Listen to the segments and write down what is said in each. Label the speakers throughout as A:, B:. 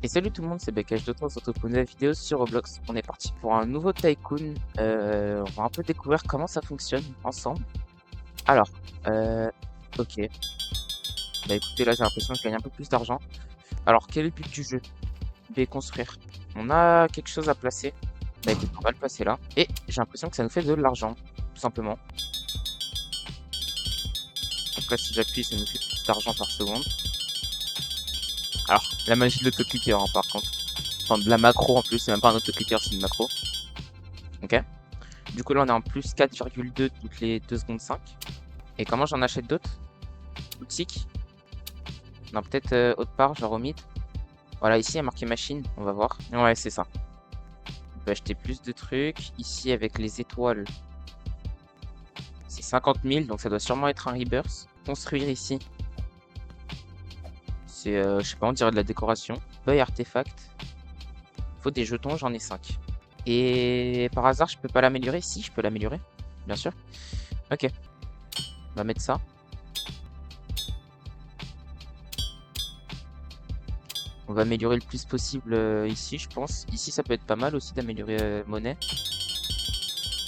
A: Et salut tout le monde, c'est Bekash de on se retrouve pour une nouvelle vidéo sur Roblox. On est parti pour un nouveau Tycoon. On va un peu découvrir comment ça fonctionne ensemble. Alors, ok. Bah écoutez, là j'ai l'impression que je gagne un peu plus d'argent. Alors, quel est le but du jeu? B, construire. On a quelque chose à placer. Bah écoute, on va le placer là. Et j'ai l'impression que ça nous fait de l'argent, tout simplement. Donc là, si j'appuie, ça nous fait plus d'argent par seconde. Alors, la magie de l'autoclicker, hein, par contre. Enfin, de la macro en plus, c'est même pas un autoclicker, c'est une macro. Ok. Du coup, là, on est en plus 4,2 toutes les 2 secondes 5. Et comment j'en achète d'autres? Boutique. Non, peut-être autre part, genre au mid. Voilà, ici, il y a marqué machine, on va voir. Ouais, c'est ça. On peut acheter plus de trucs. Ici, avec les étoiles, c'est 50 000, donc ça doit sûrement être un rebirth. Construire ici. C'est, je sais pas, on dirait de la décoration. Buy artefact. Faut des jetons, j'en ai 5. Et par hasard, je peux pas l'améliorer? Si, je peux l'améliorer, bien sûr. Ok. On va mettre ça. On va améliorer le plus possible ici, je pense. Ici, ça peut être pas mal aussi d'améliorer monnaie.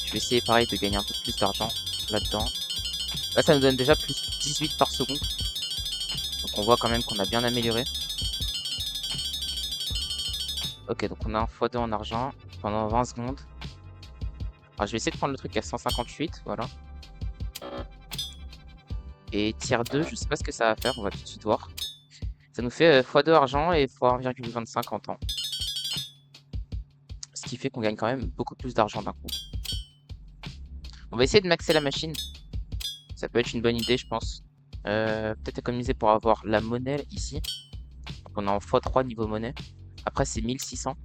A: Je vais essayer pareil de gagner un peu plus d'argent là-dedans. Là, ça nous donne déjà plus 18 par seconde. Donc on voit quand même qu'on a bien amélioré. Ok, donc on a un x2 en argent pendant 20 secondes. Alors je vais essayer de prendre le truc à 158, voilà. Et tier 2, je sais pas ce que ça va faire, on va tout de suite voir. Ça nous fait x2 argent et x 1,25 en temps. Ce qui fait qu'on gagne quand même beaucoup plus d'argent d'un coup. On va essayer de maxer la machine. Ça peut être une bonne idée, je pense. Peut-être économiser pour avoir la monnaie ici. Donc on est en x3 niveau monnaie. Après, c'est 1600.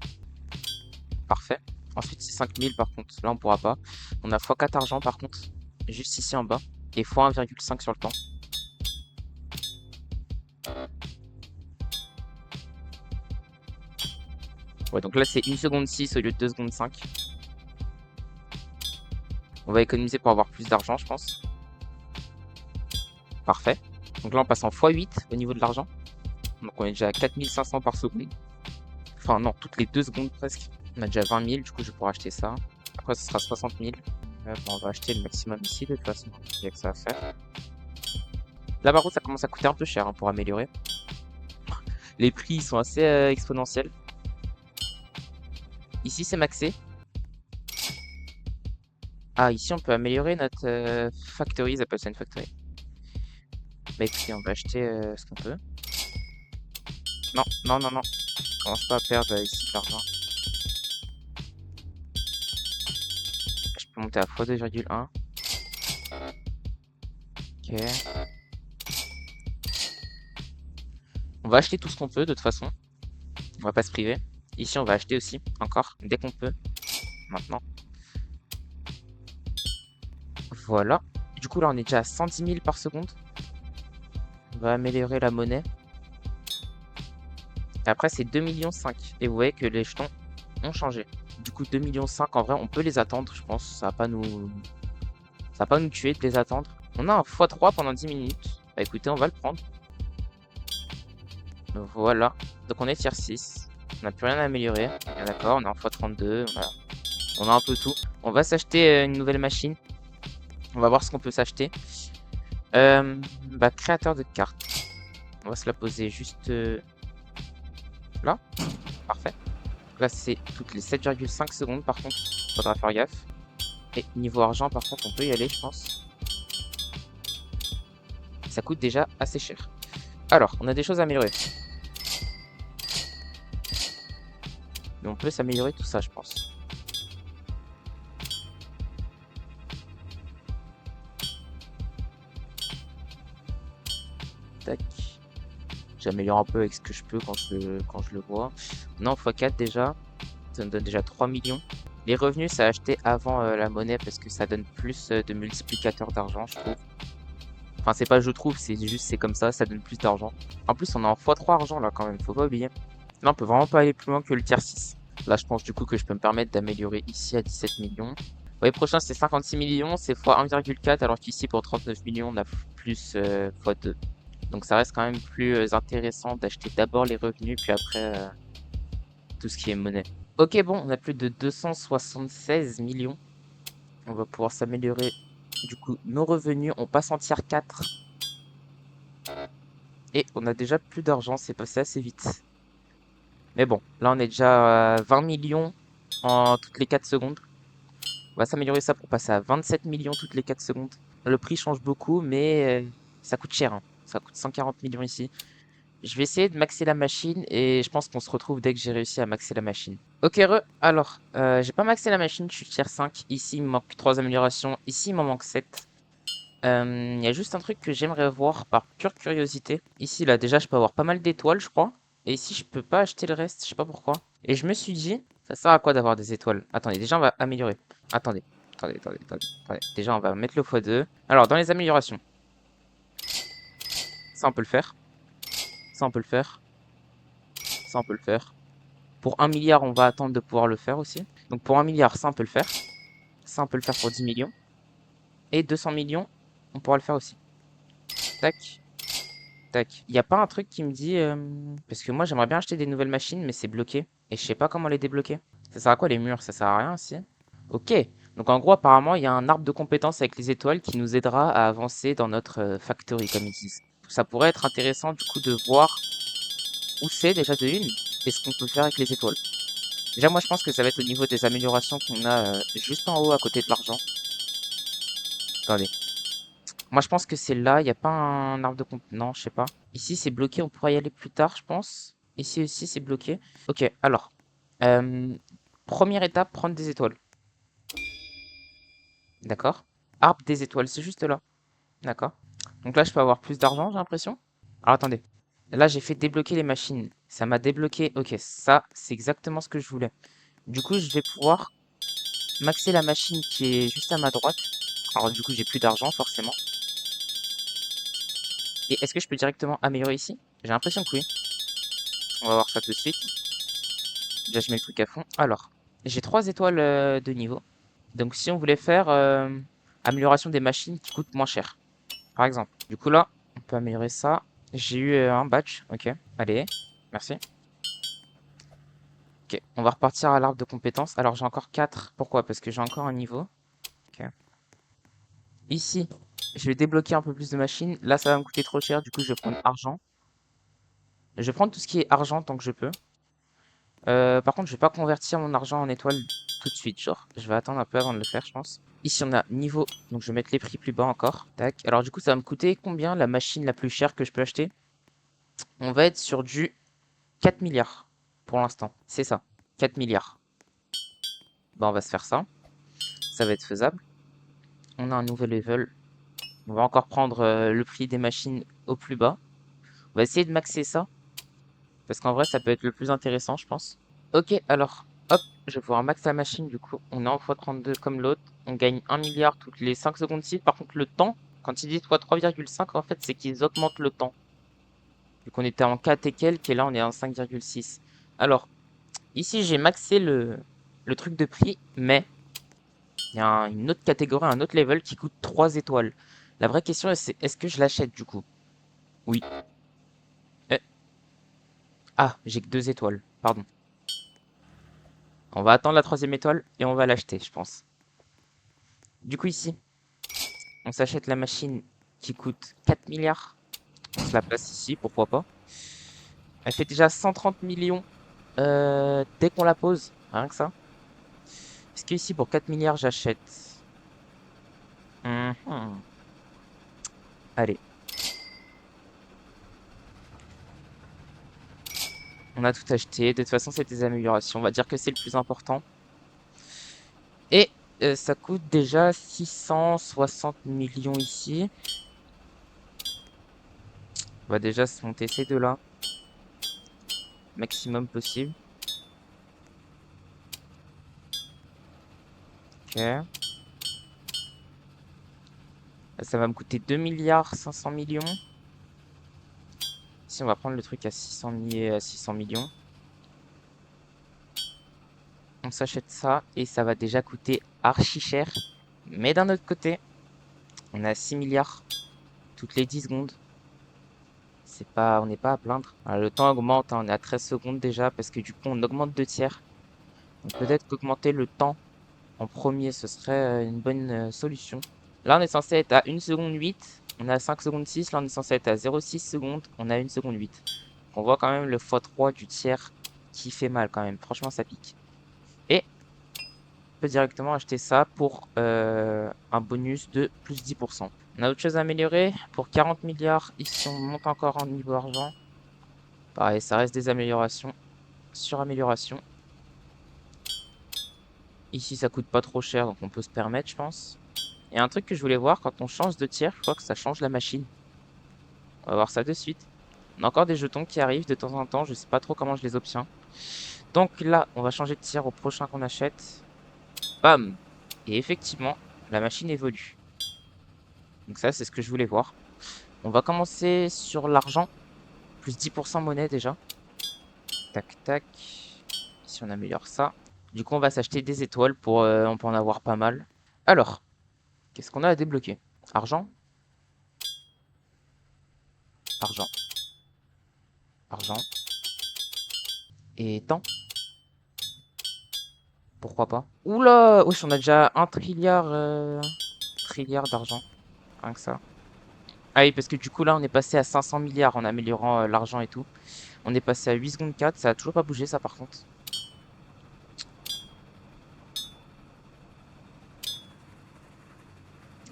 A: Parfait. Ensuite, c'est 5000 par contre. Là, on pourra pas. On a x4 argent par contre. Juste ici en bas. Et x 1,5 sur le temps. Ouais, donc là, c'est 1 seconde 6 au lieu de 2 secondes 5. On va économiser pour avoir plus d'argent, je pense. Parfait. Donc là, on passe en x8 au niveau de l'argent. Donc on est déjà à 4500 par seconde. Enfin non, toutes les 2 secondes presque. On a déjà 20 000, du coup je vais pouvoir acheter ça. Après ce sera 60 000. Bon, on va acheter le maximum ici de toute façon. Il y a que ça à faire. Là par contre ça commence à coûter un peu cher hein, pour améliorer. Les prix sont assez exponentiels. Ici c'est maxé. Ah ici on peut améliorer notre factory, ils appellent ça une factory. Bah écoutez, on va acheter ce qu'on peut. Non, non, non, non. On commence pas à perdre ici de l'argent. Je peux monter à x2,1. Ok. On va acheter tout ce qu'on peut de toute façon. On va pas se priver. Ici, on va acheter aussi, encore, dès qu'on peut. Maintenant. Voilà. Du coup, là, on est déjà à 110 000 par seconde. On va améliorer la monnaie. Et après, c'est 2,5 millions. Et vous voyez que les jetons ont changé. Du coup, 2,5 millions, en vrai, on peut les attendre, je pense. Ça va pas nous tuer de les attendre. On a un x3 pendant 10 minutes. Bah écoutez, on va le prendre. Voilà. Donc on est tier 6. On n'a plus rien à améliorer. D'accord, on est en x32. Voilà. On a un peu tout. On va s'acheter une nouvelle machine. On va voir ce qu'on peut s'acheter. Bah, créateur de cartes. On va se la poser juste là. Parfait. Là, c'est toutes les 7,5 secondes par contre. Faudra faire gaffe. Et niveau argent, par contre, on peut y aller, je pense. Ça coûte déjà assez cher. Alors, on a des choses à améliorer. Mais on peut s'améliorer tout ça, je pense. Tac. J'améliore un peu avec ce que je peux quand je le vois. Non, x4 déjà. Ça me donne déjà 3 millions. Les revenus, c'est acheté avant la monnaie parce que ça donne plus de multiplicateurs d'argent, je trouve. Enfin, c'est pas je trouve, c'est juste c'est comme ça donne plus d'argent. En plus, on est en x3 argent là quand même, faut pas oublier. Là, on peut vraiment pas aller plus loin que le tier 6. Là, je pense du coup que je peux me permettre d'améliorer ici à 17 millions. Vous voyez, prochain c'est 56 millions, c'est x 1,4, alors qu'ici pour 39 millions, on a plus x2. Donc ça reste quand même plus intéressant d'acheter d'abord les revenus, puis après tout ce qui est monnaie. Ok, bon, on a plus de 276 millions. On va pouvoir s'améliorer. Du coup, nos revenus, on passe en tier 4. Et on a déjà plus d'argent, c'est passé assez vite. Mais bon, là on est déjà à 20 millions en toutes les 4 secondes. On va s'améliorer ça pour passer à 27 millions toutes les 4 secondes. Le prix change beaucoup, mais ça coûte cher, hein. Ça coûte 140 millions ici. Je vais essayer de maxer la machine et je pense qu'on se retrouve dès que j'ai réussi à maxer la machine. Ok, alors, j'ai pas maxé la machine, je suis tier 5. Ici, il me manque 3 améliorations. Ici, il m'en manque 7. Il y a juste un truc que j'aimerais voir par pure curiosité. Ici, là, déjà, je peux avoir pas mal d'étoiles, je crois. Et ici, je peux pas acheter le reste, je sais pas pourquoi. Et je me suis dit, ça sert à quoi d'avoir des étoiles? Attendez, déjà, on va améliorer. Attendez, attendez. Déjà, on va mettre le x2. Alors, dans les améliorations, ça, on peut le faire. Ça, on peut le faire. Ça, on peut le faire. Pour 1 milliard, on va attendre de pouvoir le faire aussi. Donc, pour 1 milliard, ça, on peut le faire. Ça, on peut le faire pour 10 millions. Et 200 millions, on pourra le faire aussi. Tac. Tac. Il n'y a pas un truc qui me dit... Parce que moi, j'aimerais bien acheter des nouvelles machines, mais c'est bloqué. Et je sais pas comment les débloquer. Ça sert à quoi les murs? Ça sert à rien aussi. Ok. Donc en gros, apparemment, il y a un arbre de compétences avec les étoiles qui nous aidera à avancer dans notre factory, comme ils disent. Ça pourrait être intéressant du coup de voir où c'est déjà de une et ce qu'on peut faire avec les étoiles. Déjà, moi, je pense que ça va être au niveau des améliorations qu'on a juste en haut à côté de l'argent. Attendez. Moi, je pense que c'est là. Il n'y a pas un arbre de compte. Non, je sais pas. Ici, c'est bloqué. On pourra y aller plus tard, je pense. Ici aussi, c'est bloqué. Ok, alors. Euh, Première étape, prendre des étoiles. D'accord. Arbre des étoiles, c'est juste là. D'accord. Donc là, je peux avoir plus d'argent, j'ai l'impression. Alors, attendez. Là, j'ai fait débloquer les machines. Ça m'a débloqué. Ok, ça, c'est exactement ce que je voulais. Du coup, je vais pouvoir maxer la machine qui est juste à ma droite. Alors, du coup, j'ai plus d'argent, forcément. Et est-ce que je peux directement améliorer ici? J'ai l'impression que oui. On va voir ça tout de suite. Déjà, je mets le truc à fond. Alors, j'ai 3 étoiles de niveau. Donc, si on voulait faire amélioration des machines qui coûtent moins cher, par exemple. Du coup, là, on peut améliorer ça. J'ai eu un badge. Ok, allez, merci. Ok, on va repartir à l'arbre de compétences. Alors, j'ai encore 4. Pourquoi? Parce que j'ai encore un niveau. Ok. Ici, je vais débloquer un peu plus de machines. Là, ça va me coûter trop cher. Du coup, je vais prendre argent. Je vais prendre tout ce qui est argent tant que je peux. Par contre, je vais pas convertir mon argent en étoiles tout de suite. Genre, je vais attendre un peu avant de le faire, je pense. Ici, on a niveau. Donc, je vais mettre les prix plus bas encore. Tac. Alors, du coup, ça va me coûter combien la machine la plus chère que je peux acheter? On va être sur du 4 milliards pour l'instant. C'est ça. 4 milliards. Bah, on va se faire ça. Ça va être faisable. On a un nouvel level. On va encore prendre le prix des machines au plus bas. On va essayer de maxer ça. Parce qu'en vrai, ça peut être le plus intéressant, je pense. Ok, alors, hop, je vais pouvoir max la machine. Du coup, on est en x32 comme l'autre. On gagne 1 milliard toutes les 5 secondes 6. Par contre, le temps, quand ils disent x3,5, en fait, c'est qu'ils augmentent le temps. Vu qu'on était en 4 et quelques, et là, on est en 5,6. Alors, ici, j'ai maxé le truc de prix, mais il y a une autre catégorie, un autre level qui coûte 3 étoiles. La vraie question, c'est est-ce que je l'achète du coup? Oui. Euh, Ah, j'ai que 2 étoiles. Pardon. On va attendre la troisième étoile et on va l'acheter, je pense. Du coup, ici, on s'achète la machine qui coûte 4 milliards. On se la place ici, pourquoi pas. Elle fait déjà 130 millions dès qu'on la pose. Rien que ça. Est-ce qu'ici, pour 4 milliards, j'achète? Mhm. Allez. On a tout acheté. De toute façon, c'est des améliorations. On va dire que c'est le plus important. Et ça coûte déjà 660 millions ici. On va déjà se monter ces deux-là. Maximum possible. Ok. Ça va me coûter 2 milliards 500 millions. Ici, on va prendre le truc à 600 millions. On s'achète ça et ça va déjà coûter archi cher. Mais d'un autre côté, on a 6 milliards toutes les 10 secondes. On n'est pas à plaindre. Alors, le temps augmente, hein, on est à 13 secondes déjà, parce que du coup, on augmente de tiers. Donc peut-être qu'augmenter le temps en premier, ce serait une bonne solution. Là, on est censé être à 1 seconde 8. On est à 5 secondes 6. Là, on est censé être à 0,6 secondes. On est à 1 seconde 8. Donc, on voit quand même le x3 du tiers qui fait mal quand même. Franchement, ça pique. Et on peut directement acheter ça pour un bonus de plus 10%. On a autre chose à améliorer. Pour 40 milliards, ici, on monte encore en niveau argent. Pareil, ça reste des améliorations sur amélioration. Ici, ça coûte pas trop cher, donc on peut se permettre, je pense. Et un truc que je voulais voir, quand on change de tiers, je crois que ça change la machine. On va voir ça de suite. On a encore des jetons qui arrivent de temps en temps, je sais pas trop comment je les obtiens. Donc là, on va changer de tiers au prochain qu'on achète. Bam! Et effectivement, la machine évolue. Donc ça, c'est ce que je voulais voir. On va commencer sur l'argent. Plus 10% monnaie déjà. Tac, tac. Si on améliore ça. Du coup, on va s'acheter des étoiles pour on peut en avoir pas mal. Alors, qu'est-ce qu'on a à débloquer? Argent, argent, argent. Et temps, pourquoi pas? Oula! Wesh, on a déjà un trilliard d'argent. Rien que ça. Ah oui, parce que du coup, là, on est passé à 500 milliards en améliorant l'argent et tout. On est passé à 8 secondes 4. Ça a toujours pas bougé, ça, par contre.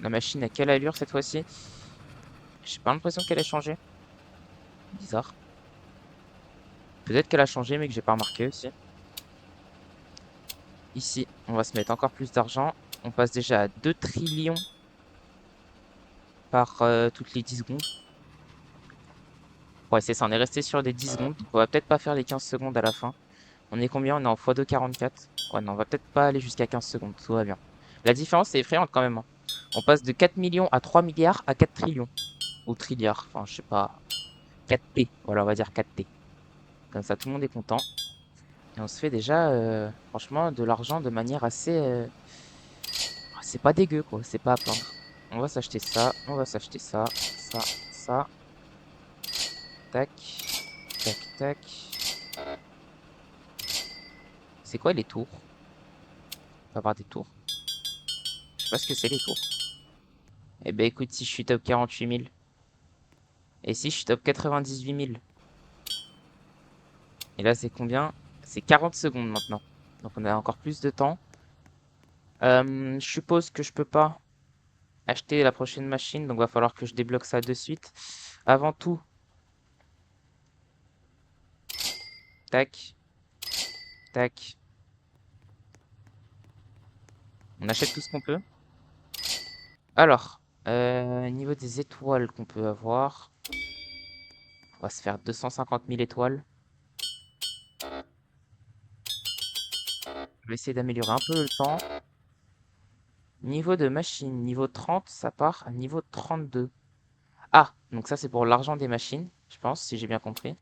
A: La machine a quelle allure cette fois-ci? J'ai pas l'impression qu'elle ait changé. Bizarre. Peut-être qu'elle a changé, mais que j'ai pas remarqué aussi. Ici, on va se mettre encore plus d'argent. On passe déjà à 2 trillions par toutes les 10 secondes. Ouais, c'est ça, on est resté sur des 10 secondes. Donc on va peut-être pas faire les 15 secondes à la fin. On est combien? On est en x2 44. Ouais, non, on va peut-être pas aller jusqu'à 15 secondes. Tout va bien. La différence est effrayante quand même, hein. On passe de 4 millions à 3 milliards à 4 trillions. Ou trilliards. Enfin, je sais pas. 4T. Voilà, on va dire 4T. Comme ça, tout le monde est content. Et on se fait déjà, franchement, de l'argent de manière assez... C'est pas dégueu, quoi. C'est pas à plaindre. On va s'acheter ça. On va s'acheter ça. Ça. Ça. Tac. Tac, tac. C'est quoi les tours? On va avoir des tours. Je sais pas ce que c'est les tours. Eh ben écoute, si je suis top 48 000. Et si je suis top 98 000. Et là, c'est combien? C'est 40 secondes maintenant. Donc on a encore plus de temps. Je suppose que je peux pas acheter la prochaine machine. Donc va falloir que je débloque ça de suite. Avant tout, tac, tac. On achète tout ce qu'on peut. Alors, niveau des étoiles qu'on peut avoir. On va se faire 250 000 étoiles. Je vais essayer d'améliorer un peu le temps. Niveau de machine, niveau 30, ça part à niveau 32. Ah, donc ça c'est pour l'argent des machines, je pense, si j'ai bien compris.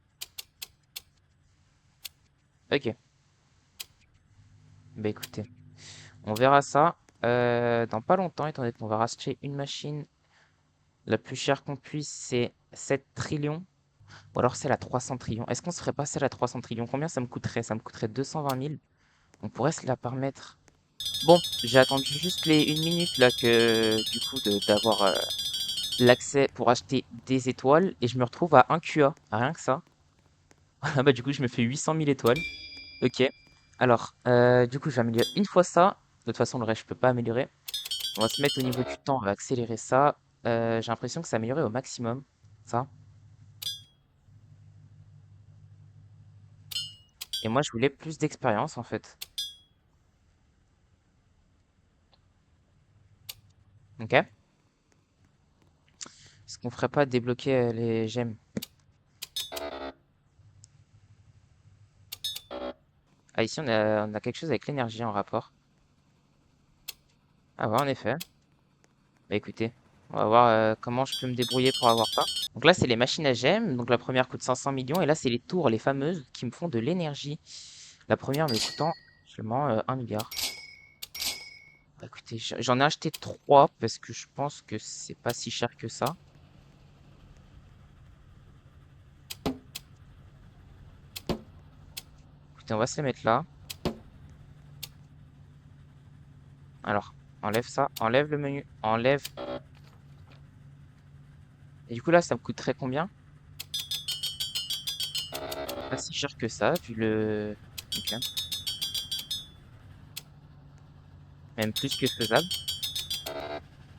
A: Ok, bah écoutez, on verra ça dans pas longtemps, étant donné qu'on va racheter une machine. La plus chère qu'on puisse, c'est 7 trillions. Ou alors celle à 300 trillions. Est-ce qu'on se ferait pas celle à 300 trillions? Combien ça me coûterait? Ça me coûterait 220 000. On pourrait se la permettre. Bon, j'ai attendu juste les 1 minute là que du coup d'avoir l'accès pour acheter des étoiles et je me retrouve à 1 QA. Rien que ça. Ah bah du coup je me fais 800 000 étoiles. Ok. Alors, du coup je vais améliorer une fois ça. De toute façon le reste je peux pas améliorer. On va se mettre au niveau du temps, on va accélérer ça. J'ai l'impression que c'est amélioré au maximum. Ça. Et moi je voulais plus d'expérience en fait. Ok. Est-ce qu'on ferait pas débloquer les gemmes? Ah ici on a quelque chose avec l'énergie en rapport. Ah ouais en effet. Bah écoutez, on va voir comment je peux me débrouiller pour avoir ça. Donc là, c'est les machines à gemmes. Donc la première coûte 500 millions. Et là, c'est les tours, les fameuses, qui me font de l'énergie. La première me coûtant seulement 1 milliard. Bah écoutez, j'en ai acheté 3 parce que je pense que c'est pas si cher que ça. Écoutez, on va se les mettre là. Alors, enlève ça, enlève le menu, enlève. Et du coup là, ça me coûterait combien? Pas si cher que ça, vu le... Ok. Même plus que faisable.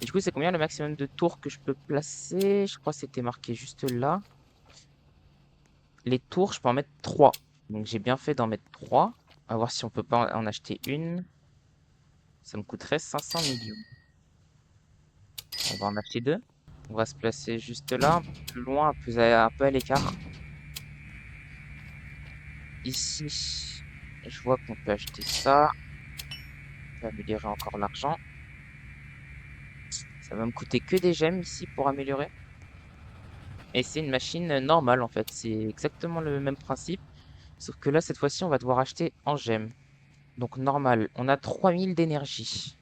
A: Et du coup, c'est combien le maximum de tours que je peux placer? Je crois que c'était marqué juste là. Les tours, je peux en mettre 3. Donc j'ai bien fait d'en mettre 3. On va voir si on peut pas en acheter une. Ça me coûterait 500 millions. On va en acheter 2. On va se placer juste là, un peu plus loin, un peu à l'écart. Ici, je vois qu'on peut acheter ça. On peut améliorer encore l'argent. Ça va me coûter que des gemmes ici pour améliorer. Et c'est une machine normale en fait. C'est exactement le même principe. Sauf que là, cette fois-ci, on va devoir acheter en gemmes. Donc normal, on a 3000 d'énergie.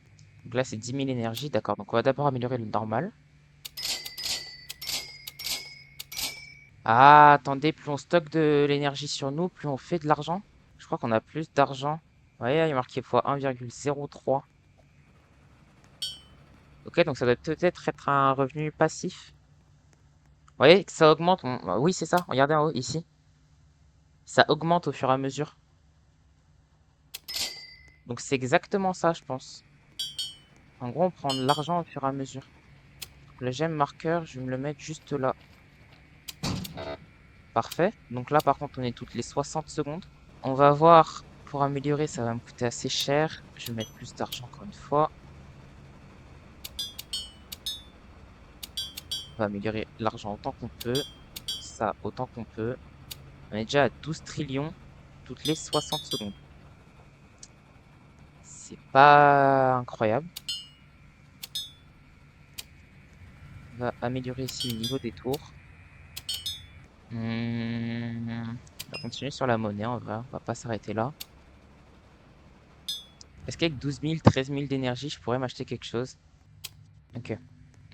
A: Donc là, c'est 10 000 énergie, d'accord. Donc on va d'abord améliorer le normal. Ah, attendez, plus on stocke de l'énergie sur nous, plus on fait de l'argent. Je crois qu'on a plus d'argent. Ouais, il y a marqué fois 1,03. Ok, donc ça doit peut-être être un revenu passif. Vous voyez que ça augmente. Oui, c'est ça. Regardez en haut, ici. Ça augmente au fur et à mesure. Donc c'est exactement ça, je pense. En gros, on prend de l'argent au fur et à mesure. Donc, le gemme marqueur, je vais me le mettre juste là. Parfait. Donc là, par contre, on est toutes les 60 secondes. On va voir, pour améliorer, ça va me coûter assez cher. Je vais mettre plus d'argent encore une fois. On va améliorer l'argent autant qu'on peut. Ça, autant qu'on peut. On est déjà à 12 trillions toutes les 60 secondes. C'est pas incroyable. On va améliorer ici le niveau des tours. On va continuer sur la monnaie en vrai. On va pas s'arrêter là. Est-ce qu'avec 12 000, 13 000 d'énergie, je pourrais m'acheter quelque chose? Ok.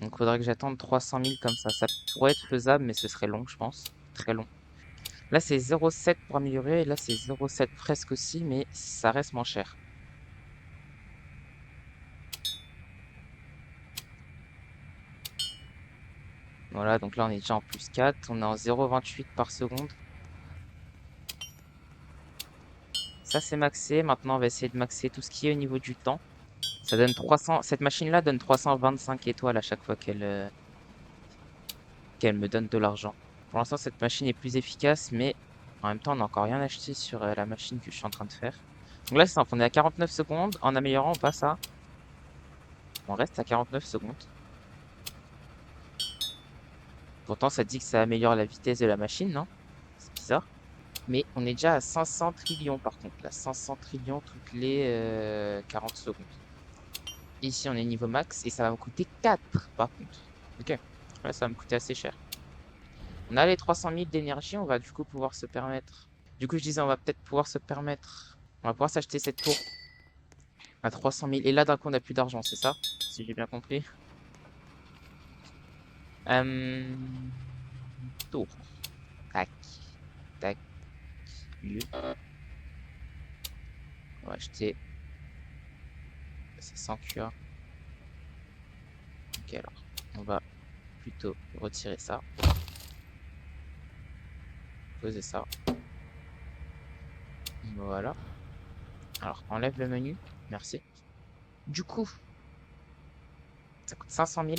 A: Donc il faudrait que j'attende 300 000 comme ça. Ça pourrait être faisable, mais ce serait long, je pense. Très long. Là, c'est 0,7 pour améliorer. Et là, c'est 0,7 presque aussi, mais ça reste moins cher. Voilà, donc là, on est déjà en plus 4. On est en 0,28 par seconde. Ça, c'est maxé. Maintenant, on va essayer de maxer tout ce qui est au niveau du temps. Ça donne 300. Cette machine-là donne 325 étoiles à chaque fois qu'elle me donne de l'argent. Pour l'instant, cette machine est plus efficace, mais en même temps, on n'a encore rien acheté sur la machine que je suis en train de faire. Donc là, c'est simple, on est à 49 secondes. En améliorant, on passe à... On reste à 49 secondes. Pourtant, ça dit que ça améliore la vitesse de la machine, non? C'est bizarre. Mais on est déjà à 500 trillions par contre. Là, 500 trillions toutes les 40 secondes. Ici, on est niveau max et ça va me coûter 4 par contre. Ok. Là, ça va me coûter assez cher. On a les 300 000 d'énergie, on va du coup pouvoir se permettre. Du coup, je disais, on va peut-être pouvoir se permettre. On va pouvoir s'acheter cette tour à 300 000. Et là, d'un coup, on n'a plus d'argent, c'est ça? Si j'ai bien compris. Euh... Tour. Tac. Tac. Lieu. On va acheter. C'est 100 QA. Ok, alors. On va plutôt retirer ça. Poser ça. Voilà. Alors, enlève le menu. Merci. Du coup, ça coûte 500 000.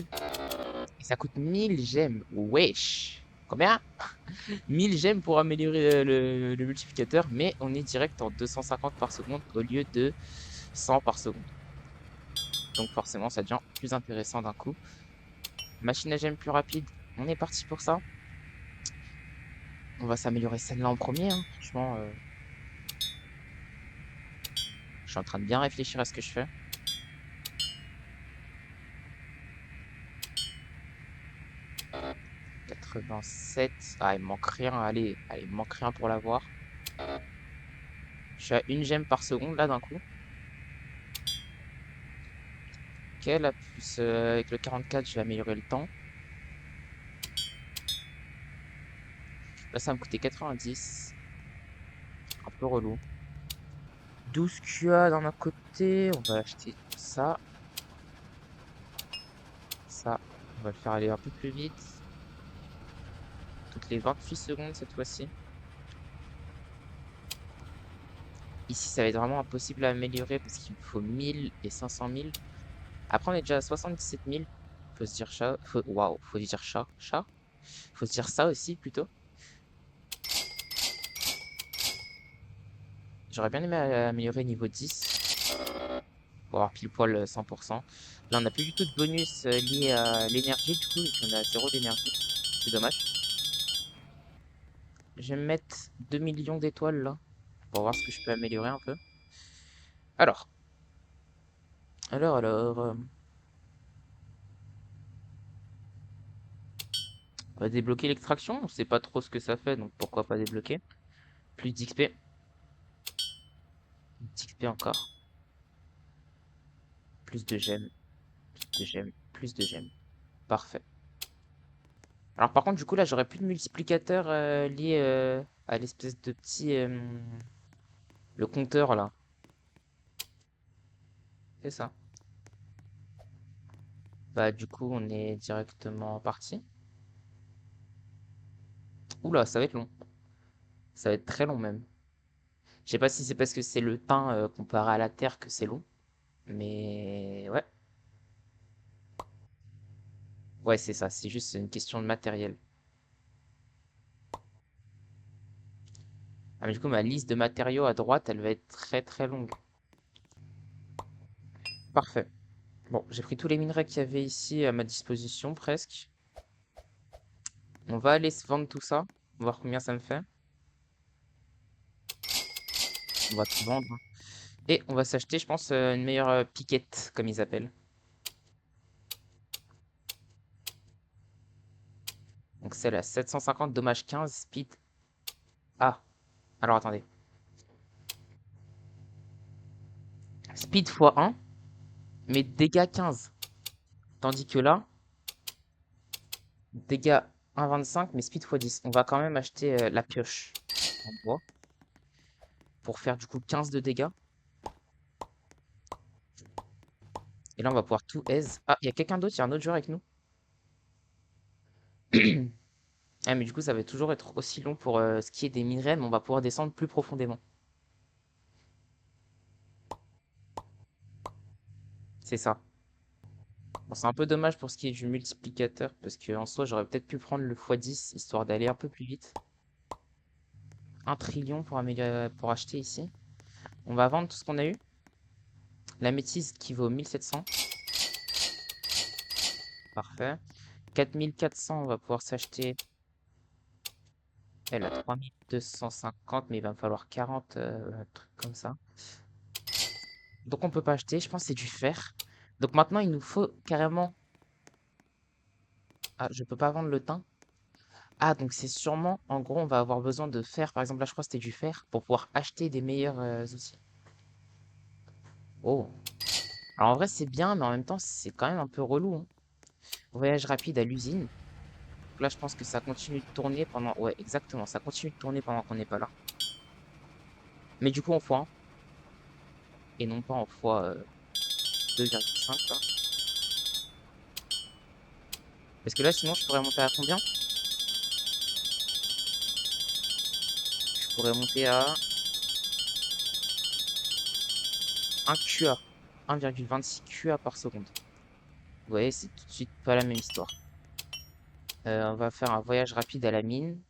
A: Et ça coûte 1000 gemmes. Wesh. Combien? 1000 gemmes pour améliorer le multiplicateur, mais on est direct en 250 par seconde au lieu de 100 par seconde. Donc forcément, ça devient plus intéressant d'un coup. Machine à gemmes plus rapide, on est parti pour ça. On va s'améliorer celle-là en premier, hein. Franchement, je suis en train de bien réfléchir à ce que je fais. « 87. Ah, il me manque rien. Allez, il me manque rien pour l'avoir. Je suis à une gemme par seconde là d'un coup. Ok, là, plus avec le 44, je vais améliorer le temps. Là, ça va me coûter 90. Un peu relou. 12 QA d'un autre côté. On va acheter ça. Ça, on va le faire aller un peu plus vite. Toutes les 28 secondes cette fois-ci. Ici, ça va être vraiment impossible à améliorer parce qu'il me faut 1000 et 500 000. Après, on est déjà à 77 000. Faut se dire chat. Waouh, faut se dire chat. Chat. Faut se dire ça aussi plutôt. J'aurais bien aimé améliorer niveau 10 pour avoir pile poil 100%. Là, on n'a plus du tout de bonus lié à l'énergie, du coup, et puis on a 0 d'énergie. C'est dommage. Je vais me mettre 2 millions d'étoiles là pour voir ce que je peux améliorer un peu. Alors, alors, on va débloquer l'extraction. On sait pas trop ce que ça fait, donc pourquoi pas débloquer. Plus d'XP. D'XP encore. Plus de gemmes. Plus de gemmes. Plus de gemmes. Parfait. Alors par contre, du coup, là, j'aurais plus de multiplicateur lié à l'espèce de petit... le compteur, là. C'est ça. Bah, du coup, on est directement parti. Oula, ça va être long. Ça va être très long, même. Je sais pas si c'est parce que c'est le temps comparé à la Terre que c'est long. Mais... Ouais. Ouais, c'est ça. C'est juste une question de matériel. Ah, mais du coup, ma liste de matériaux à droite, elle va être très très longue. Parfait. Bon, j'ai pris tous les minerais qu'il y avait ici à ma disposition, presque. On va aller se vendre tout ça, voir combien ça me fait. On va tout vendre, hein. Et on va s'acheter, je pense, une meilleure piquette, comme ils appellent. Donc celle à 750, dommage 15, speed. Ah, alors attendez. Speed x 1, mais dégâts 15. Tandis que là, dégâts 1,25, mais speed x 10. On va quand même acheter la pioche en bois pour faire du coup 15 de dégâts. Et là, on va pouvoir tout aise. Ah, il y a quelqu'un d'autre, il y a un autre joueur avec nous. Ah, mais du coup, ça va toujours être aussi long pour ce qui est des minerais, mais on va pouvoir descendre plus profondément. C'est ça. Bon, c'est un peu dommage pour ce qui est du multiplicateur, parce que en soi, j'aurais peut-être pu prendre le x10, histoire d'aller un peu plus vite. 1 trillion pour améliorer, pour acheter ici. On va vendre tout ce qu'on a eu. La métisse qui vaut 1700. Parfait. 4400, on va pouvoir s'acheter. Elle a 3250, mais il va me falloir 40 trucs comme ça. Donc on peut pas acheter, je pense que c'est du fer. Donc maintenant, il nous faut carrément... Ah, je peux pas vendre le thym. Ah, donc c'est sûrement, en gros, on va avoir besoin de fer. Par exemple, là, je crois que c'était du fer pour pouvoir acheter des meilleurs outils. Oh. Alors en vrai, c'est bien, mais en même temps, c'est quand même un peu relou, hein. Voyage rapide à l'usine. Donc là, je pense que ça continue de tourner pendant... Ouais, exactement, ça continue de tourner pendant qu'on n'est pas là. Mais du coup, en fois 1, et non pas en fois 2,5, là. Parce que là, sinon, je pourrais monter à combien? Je pourrais monter à 1 QA. 1,26 QA par seconde. Vous voyez, c'est tout de suite pas la même histoire. On va faire un voyage rapide à la mine.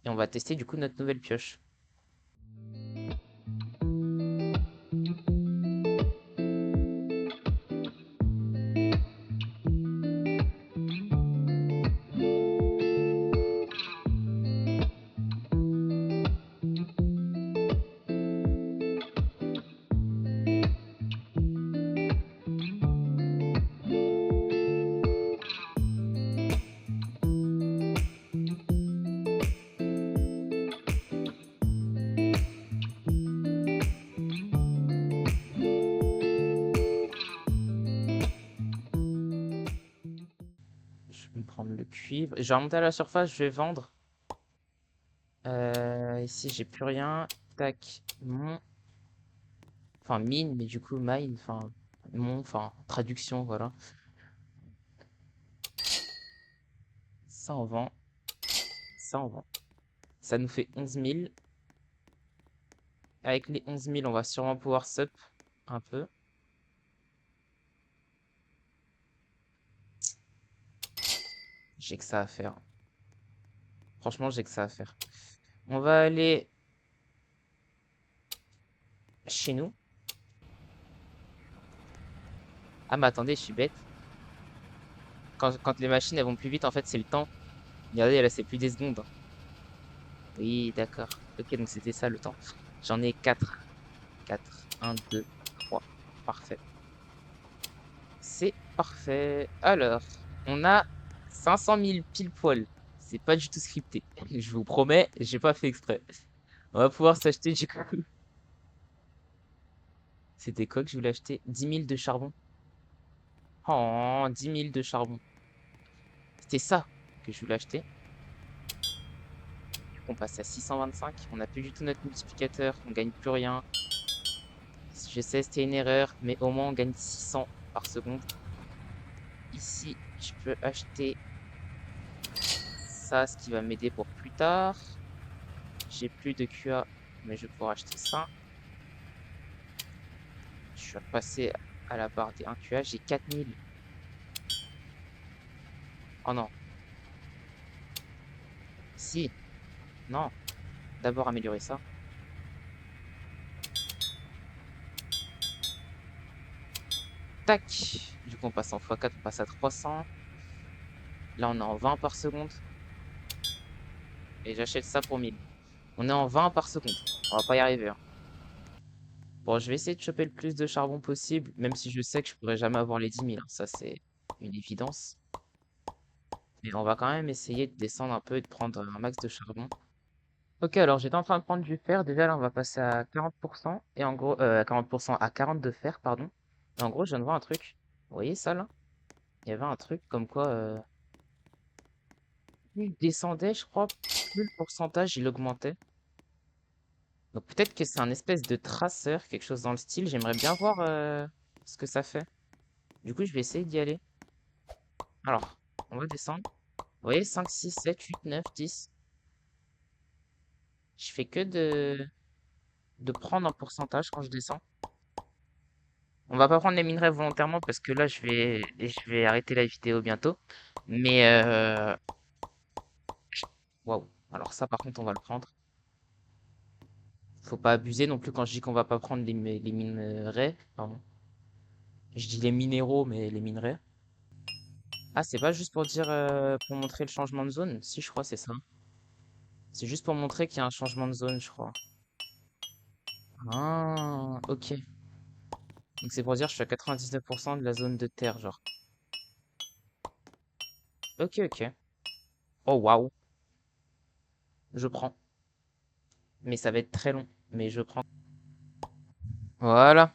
A: Et on va tester du coup notre nouvelle pioche. Je vais me prendre le cuivre. Je vais remonter à la surface, je vais vendre. Ici, j'ai plus rien. Tac. Mon Enfin, mine, mais du coup, mine, enfin, traduction, voilà. Ça, on vend. Ça, on vend. Ça nous fait 11 000. Avec les 11 000, on va sûrement pouvoir sup un peu. J'ai que ça à faire. Franchement, j'ai que ça à faire. On va aller chez nous. Ah, mais attendez, je suis bête. Quand les machines elles vont plus vite, en fait, c'est le temps. Regardez, là, c'est plus des secondes. Oui, d'accord. Ok, donc c'était ça le temps. J'en ai 4. 4. 1, 2, 3. Parfait. C'est parfait. Alors, on a 500 000 pile poil. C'est pas du tout scripté. Je vous promets, j'ai pas fait exprès. On va pouvoir s'acheter du coup. C'était quoi que je voulais acheter? 10 000 de charbon. Oh, 10 000 de charbon. C'était ça que je voulais acheter. On passe à 625. On n'a plus du tout notre multiplicateur. On gagne plus rien. Je sais, c'était une erreur, mais au moins on gagne 600 par seconde. Ici, je peux acheter ça, ce qui va m'aider pour plus tard. J'ai plus de QA, mais je vais pouvoir acheter ça. Je vais repasser à la barre des 1 QA. J'ai 4000. Oh non. Si. Non. D'abord améliorer ça. Tac. Du coup, on passe en x4, on passe à 300. Là, on est en 20 par seconde. Et j'achète ça pour 1000. On est en 20 par seconde. On va pas y arriver, hein. Bon, je vais essayer de choper le plus de charbon possible, même si je sais que je pourrais jamais avoir les 10 000, hein. Ça, c'est une évidence. Mais on va quand même essayer de descendre un peu et de prendre un max de charbon. Ok, alors j'étais en train de prendre du fer. Déjà, là, on va passer à 40%. Et en gros, à 40%, à 40 de fer, pardon. Et en gros, je viens de voir un truc. Vous voyez ça, là? Il y avait un truc comme quoi, plus il descendait, je crois, plus le pourcentage, il augmentait. Donc peut-être que c'est un espèce de traceur, quelque chose dans le style. J'aimerais bien voir ce que ça fait. Du coup, je vais essayer d'y aller. Alors, on va descendre. Vous voyez, 5, 6, 7, 8, 9, 10. Je fais que de prendre un pourcentage quand je descends. On va pas prendre les minerais volontairement parce que là, je vais arrêter la vidéo bientôt. Mais, waouh. Alors ça, par contre, on va le prendre. Faut pas abuser non plus quand je dis qu'on va pas prendre les minerais. Pardon. Je dis les minéraux, mais les minerais. Ah, c'est pas juste pour dire, pour montrer le changement de zone? Si, je crois, c'est ça. C'est juste pour montrer qu'il y a un changement de zone, je crois. Ah, ok. Donc c'est pour dire que je suis à 99% de la zone de terre, genre. Ok, ok. Oh, waouh. Je prends. Mais ça va être très long. Mais je prends. Voilà.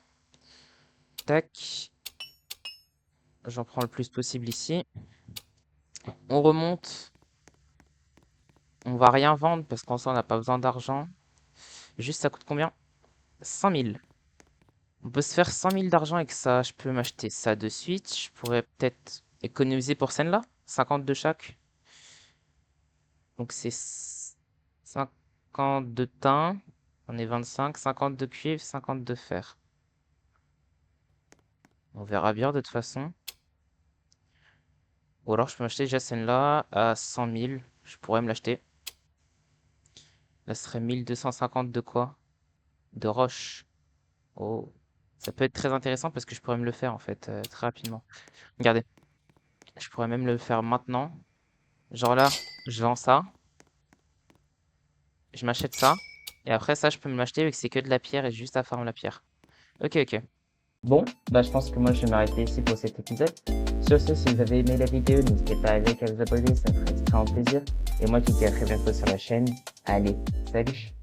A: Tac. J'en prends le plus possible ici. On remonte. On va rien vendre parce qu'en soi, on n'a pas besoin d'argent. Juste, ça coûte combien? 100 000. On peut se faire 100 000 d'argent avec ça. Je peux m'acheter ça de suite. Je pourrais peut-être économiser pour celle-là. 50 de chaque. Donc c'est 50 de tin. On est 25. 50 de cuivre, 50 de fer. On verra bien de toute façon. Ou alors je peux m'acheter déjà celle-là à 100 000. Je pourrais me l'acheter. Là, ce serait 1250 de quoi? De roche. Oh. Ça peut être très intéressant parce que je pourrais me le faire en fait très rapidement. Regardez. Je pourrais même le faire maintenant. Genre là, je vends ça. Je m'achète ça. Et après ça, je peux me l'acheter vu que c'est que de la pierre et juste à farm la pierre. Ok, ok. Bon, bah je pense que moi je vais m'arrêter ici pour cet épisode. Sur ce, si vous avez aimé la vidéo, n'hésitez pas à liker, à vous abonner, ça me ferait extrêmement plaisir. Et moi, je vous dis à très bientôt sur la chaîne. Allez, salut!